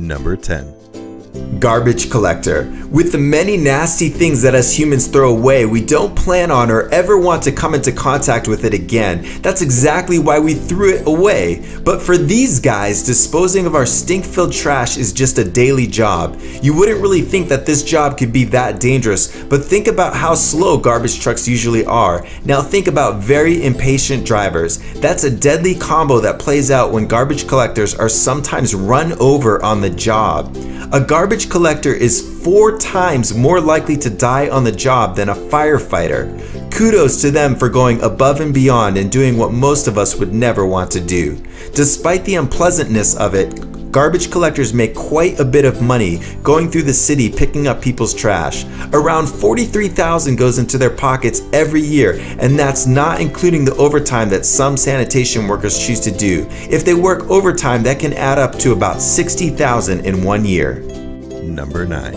Number 10. Garbage collector. With the many nasty things that us humans throw away, we don't plan on or ever want to come into contact with it again. That's exactly why we threw it away. But for these guys, disposing of our stink-filled trash is just a daily job. You wouldn't really think that this job could be that dangerous, but think about how slow garbage trucks usually are. Now think about very impatient drivers. That's a deadly combo that plays out when garbage collectors are sometimes run over on the job. A garbage collector is 4 times more likely to die on the job than a firefighter. Kudos to them for going above and beyond and doing what most of us would never want to do. Despite the unpleasantness of it, garbage collectors make quite a bit of money going through the city picking up people's trash. Around $43,000 goes into their pockets every year, and that's not including the overtime that some sanitation workers choose to do. If they work overtime, that can add up to about $60,000 in 1 year. Number 9.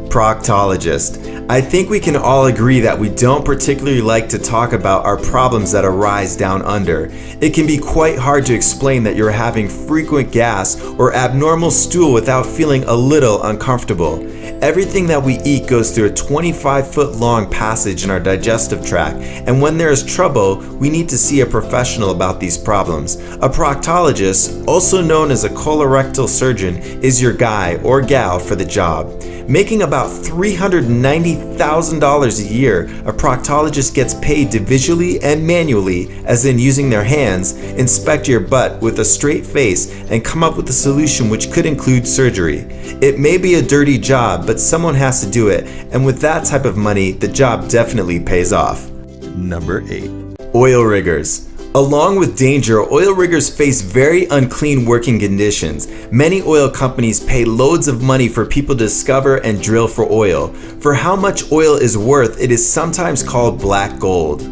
Proctologist. I think we can all agree that we don't particularly like to talk about our problems that arise down under. It can be quite hard to explain that you're having frequent gas or abnormal stool without feeling a little uncomfortable. Everything that we eat goes through a 25-foot long passage in our digestive tract, and when there is trouble, we need to see a professional about these problems. A proctologist, also known as a colorectal surgeon, is your guy or gal for the job. Making about $390,000 a year, a proctologist gets paid to visually and manually, as in using their hands, inspect your butt with a straight face and come up with a solution which could include surgery. It may be a dirty job, but someone has to do it, and with that type of money, the job definitely pays off. Number 8. Oil riggers. Along with danger, oil riggers face very unclean working conditions. Many oil companies pay loads of money for people to discover and drill for oil. For how much oil is worth, it is sometimes called black gold.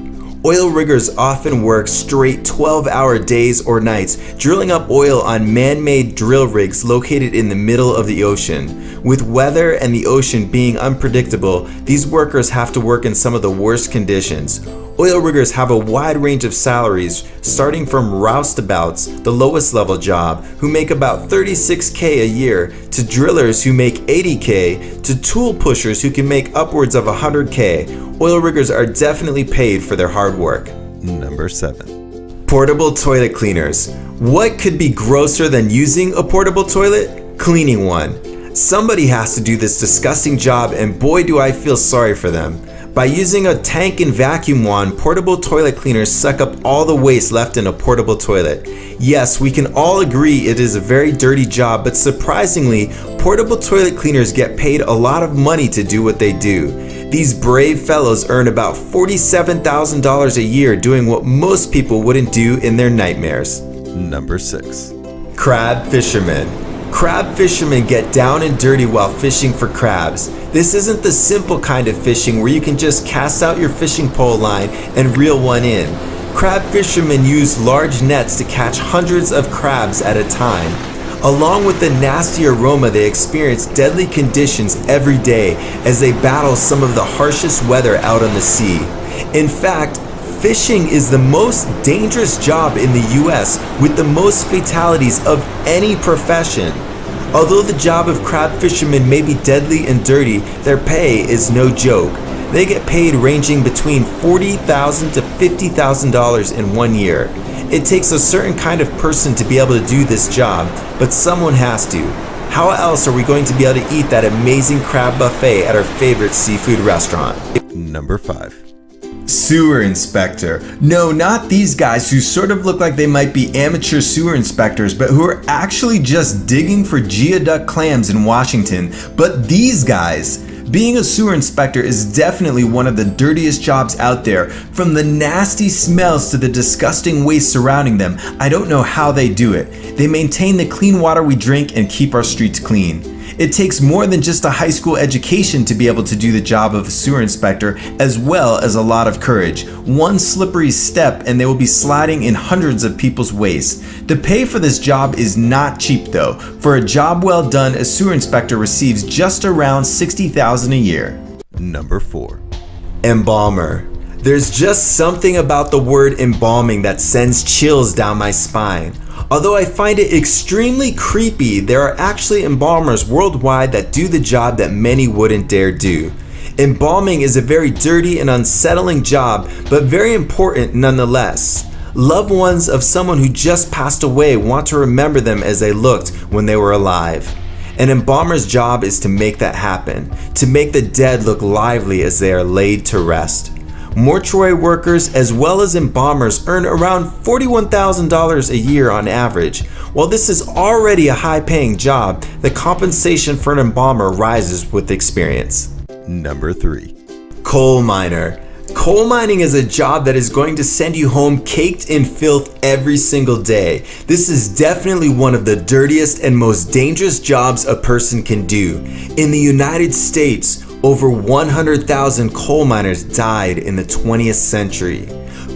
Oil riggers often work straight 12-hour days or nights, drilling up oil on man-made drill rigs located in the middle of the ocean. With weather and the ocean being unpredictable, these workers have to work in some of the worst conditions. Oil riggers have a wide range of salaries, starting from roustabouts, the lowest level job, who make about $36K a year, to drillers who make $80K, to tool pushers who can make upwards of $100K. Oil riggers are definitely paid for their hard work. Number 7. Portable toilet cleaners. What could be grosser than using a portable toilet? Cleaning one. Somebody has to do this disgusting job, and boy do I feel sorry for them. By using a tank and vacuum wand, portable toilet cleaners suck up all the waste left in a portable toilet. Yes, we can all agree it is a very dirty job, but surprisingly, portable toilet cleaners get paid a lot of money to do what they do. These brave fellows earn about $47,000 a year doing what most people wouldn't do in their nightmares. Number 6. Crab fishermen. Crab fishermen get down and dirty while fishing for crabs. This isn't the simple kind of fishing where you can just cast out your fishing pole line and reel one in. Crab fishermen use large nets to catch hundreds of crabs at a time. Along with the nasty aroma, they experience deadly conditions every day as they battle some of the harshest weather out on the sea. In fact, fishing is the most dangerous job in the US, with the most fatalities of any profession. Although the job of crab fishermen may be deadly and dirty, their pay is no joke. They get paid ranging between $40,000 to $50,000 in 1 year. It takes a certain kind of person to be able to do this job, but someone has to. How else are we going to be able to eat that amazing crab buffet at our favorite seafood restaurant? Number 5. Sewer inspector. No, not these guys who sort of look like they might be amateur sewer inspectors, but who are actually just digging for geoduck clams in Washington. But these guys, being a sewer inspector is definitely one of the dirtiest jobs out there. From the nasty smells to the disgusting waste surrounding them, I don't know how they do it. They maintain the clean water we drink and keep our streets clean. It takes more than just a high school education to be able to do the job of a sewer inspector, as well as a lot of courage. One slippery step and they will be sliding in hundreds of people's waste. The pay for this job is not cheap though. For a job well done, a sewer inspector receives just around $60,000 a year. Number 4. Embalmer. There's just something about the word embalming that sends chills down my spine. Although I find it extremely creepy, there are actually embalmers worldwide that do the job that many wouldn't dare do. Embalming is a very dirty and unsettling job, but very important nonetheless. Loved ones of someone who just passed away want to remember them as they looked when they were alive. An embalmer's job is to make that happen, to make the dead look lively as they are laid to rest. Mortuary workers as well as embalmers earn around $41,000 a year on average. While this is already a high-paying job, the compensation for an embalmer rises with experience. Number 3. Coal miner. Coal mining is a job that is going to send you home caked in filth every single day. This is definitely one of the dirtiest and most dangerous jobs a person can do. In the United States, over 100,000 coal miners died in the 20th century.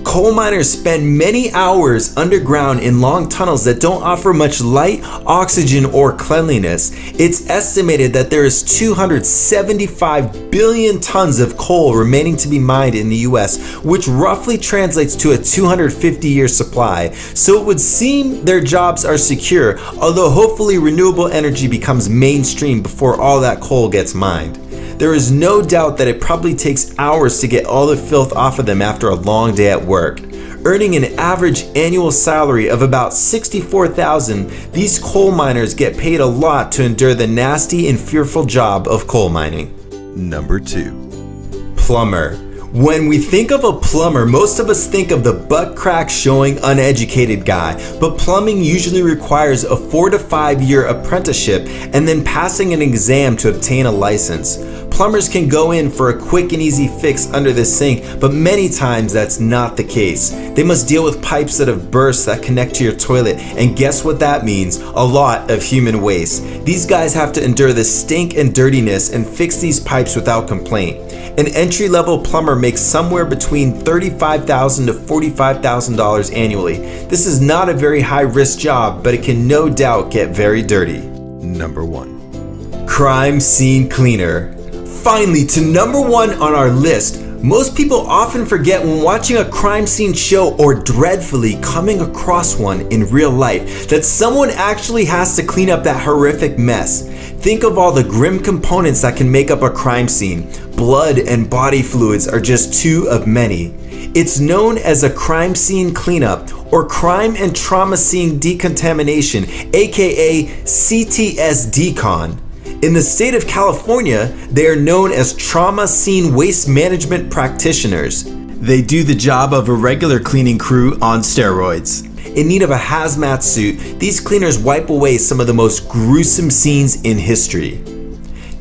Coal miners spend many hours underground in long tunnels that don't offer much light, oxygen, or cleanliness. It's estimated that there is 275 billion tons of coal remaining to be mined in the US, which roughly translates to a 250-year supply. So it would seem their jobs are secure, although hopefully renewable energy becomes mainstream before all that coal gets mined. There is no doubt that it probably takes hours to get all the filth off of them after a long day at work. Earning an average annual salary of about $64,000, these coal miners get paid a lot to endure the nasty and fearful job of coal mining. Number 2. Plumber. When we think of a plumber, most of us think of the butt crack showing uneducated guy, but plumbing usually requires a 4 to 5 year apprenticeship and then passing an exam to obtain a license. Plumbers can go in for a quick and easy fix under the sink, but many times that's not the case. They must deal with pipes that have burst that connect to your toilet, and guess what that means? A lot of human waste. These guys have to endure the stink and dirtiness and fix these pipes without complaint. An entry-level plumber makes somewhere between $35,000 to $45,000 annually. This is not a very high-risk job, but it can no doubt get very dirty. Number 1. Crime scene cleaner. Finally, to number 1 on our list. Most people often forget when watching a crime scene show or dreadfully coming across one in real life that someone actually has to clean up that horrific mess. Think of all the grim components that can make up a crime scene. Blood and body fluids are just two of many. It's known as a crime scene cleanup or crime and trauma scene decontamination, aka CTS-DECON. In the state of California, they are known as trauma scene waste management practitioners. They do the job of a regular cleaning crew on steroids. In need of a hazmat suit, these cleaners wipe away some of the most gruesome scenes in history.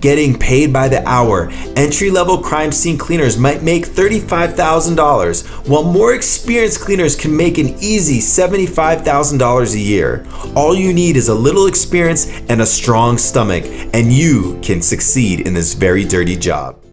Getting paid by the hour, entry-level crime scene cleaners might make $35,000, while more experienced cleaners can make an easy $75,000 a year. All you need is a little experience and a strong stomach, and you can succeed in this very dirty job.